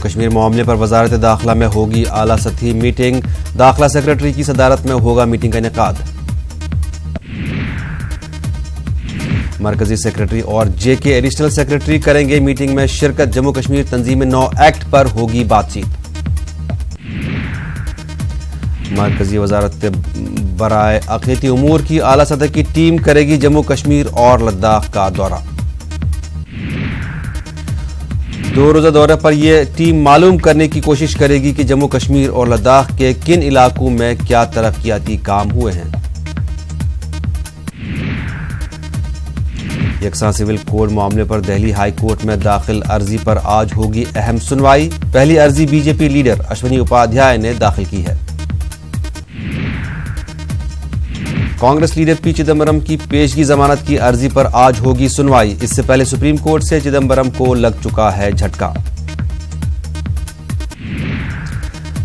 कश्मीर मामले पर वजारत दाखिला में होगी आला सतही मीटिंग। दाखिला सेक्रेटरी की सदारत में होगा मीटिंग का इनेकाद। मरकजी सेक्रेटरी और जेके एडिशनल सेक्रेटरी करेंगे मीटिंग में शिरकत। जम्मू कश्मीर तंजीम 9 एक्ट पर होगी बातचीत। मरकजी वजारत बराए अक़लियती उमूर की आला सतह की टीम करेगी जम्मू कश्मीर और लद्दाख का दौरा। 2 रोजा दौरे पर यह टीम मालूम करने की कोशिश करेगी कि जम्मू कश्मीर और लद्दाख के किन इलाकों में क्या तरक्याती काम हुए हैं। यकसा सिविल कोड मामले पर दिल्ली हाई कोर्ट में दाखिल अर्जी पर आज होगी अहम सुनवाई। पहली अर्जी बीजेपी लीडर अश्विनी उपाध्याय ने दाखिल की है। कांग्रेस लीडर पी चिदम्बरम की पेशगी जमानत की अर्जी पर आज होगी सुनवाई। इससे पहले सुप्रीम कोर्ट से चिदम्बरम को लग चुका है झटका।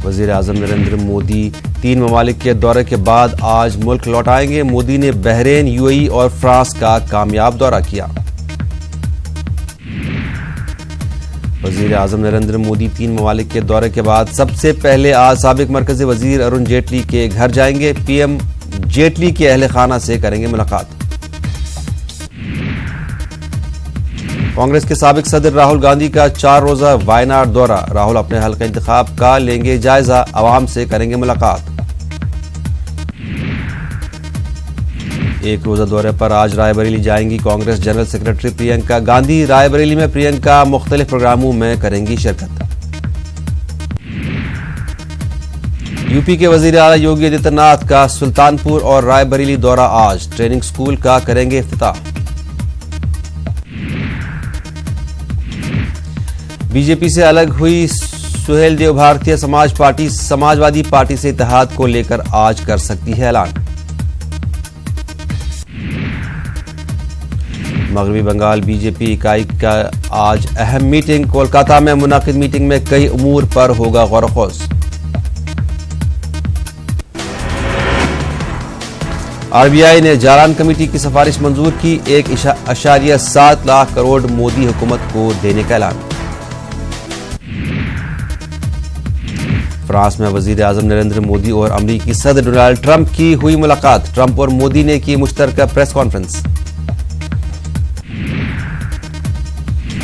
वजीर आजम नरेंद्र मोदी 3 ममालिक के दौरे के बाद आज मुल्क लौट आएंगे। मोदी ने बहरेन, यूएई और फ्रांस का कामयाब दौरा किया। वजीर आजम नरेंद्र मोदी 3 ममालिक के दौरे के बाद सबसे पहले आज साबिक मरकजी वजीर अरुण जेटली के घर जाएंगे। पीएम जेटली के अहले खाना से करेंगे मुलाकात। कांग्रेस के साबिक सदर राहुल गांधी का 4 रोजा वायनाड दौरा। राहुल अपने हल्का इंतखाब का लेंगे जायजा, अवाम से करेंगे मुलाकात। 1 रोजा दौरे पर आज रायबरेली जाएंगी कांग्रेस जनरल सेक्रेटरी प्रियंका गांधी। रायबरेली में प्रियंका मुख्तलिफ प्रोग्रामों में करेंगी शिरकत। यूपी के वजीर आला योगी आदित्यनाथ का सुल्तानपुर और रायबरेली दौरा आज। ट्रेनिंग स्कूल का करेंगे इफ्तिताह। बीजेपी से अलग हुई सुहेल देव भारतीय समाजवादी पार्टी से इत्तेहाद को लेकर आज कर सकती है ऐलान। मगरबी बंगाल बीजेपी इकाई का आज अहम मीटिंग। कोलकाता में मुनाकिद मीटिंग में कई उमूर पर होगा गौर व आरबीआई ने जालान कमेटी की सिफारिश मंजूर की। 1.7 लाख करोड़ मोदी हुकूमत को देने का ऐलान। फ्रांस में वजीर आजम नरेंद्र मोदी और अमरीकी सदर डोनाल्ड ट्रंप की हुई मुलाकात। ट्रंप और मोदी ने की मुश्तरका प्रेस कॉन्फ्रेंस।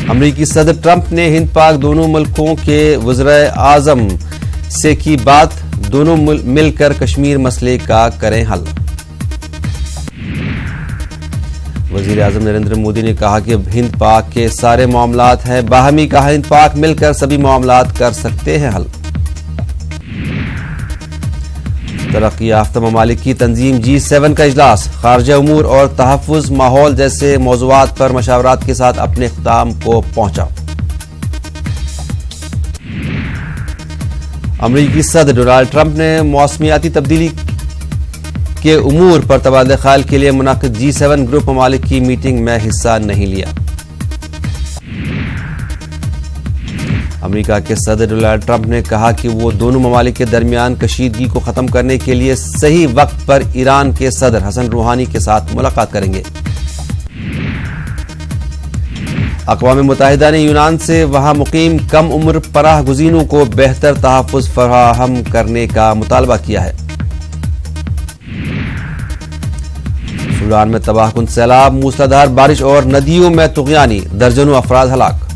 अमरीकी सदर ट्रंप ने हिंद पाक दोनों मुल्कों के वज़ीर आज़म से की बात। दोनों मिलकर कश्मीर मसले का करें हल। वजीर आजम नरेंद्र मोदी ने कहा कि हिंद पाक के सारे मामलात हैं बाहमी। कहा हिंद पाक मिलकर सभी मामलात कर सकते हैं हल। तरक्की याफ्ता ममालिक की तंजीम G7 का इजलास। खारजा उमूर और तहफ़्फ़ुज़ माहौल जैसे मौज़ूआत पर मशावरात के साथ अपने इख्तिताम को पहुंचा। अमरीकी सदर डोनाल्ड ट्रंप ने मौसमियाती तब्दीली के उमूर पर तबादला ख्याल के लिए मुनाकिद G7 ग्रुप ममालिक की मीटिंग में हिस्सा नहीं लिया। अमेरिका के सदर डोनाल्ड ट्रंप ने कहा कि वो दोनों ममालिक के दरमियान कशीदगी को खत्म करने के लिए सही वक्त पर ईरान के सदर हसन रूहानी के साथ मुलाकात करेंगे। अक़वाम मुत्तहिदा ने यूनान से वहां मुकीम कम उम्र पनाह गुज़ीनों को बेहतर तहफ़्फ़ुज़ फराहम करने का मुतालबा किया है। सूडान में तबाहकुन सैलाब, मूसलाधार बारिश और नदियों में तुग़यानी, दर्जनों अफराद हलाक।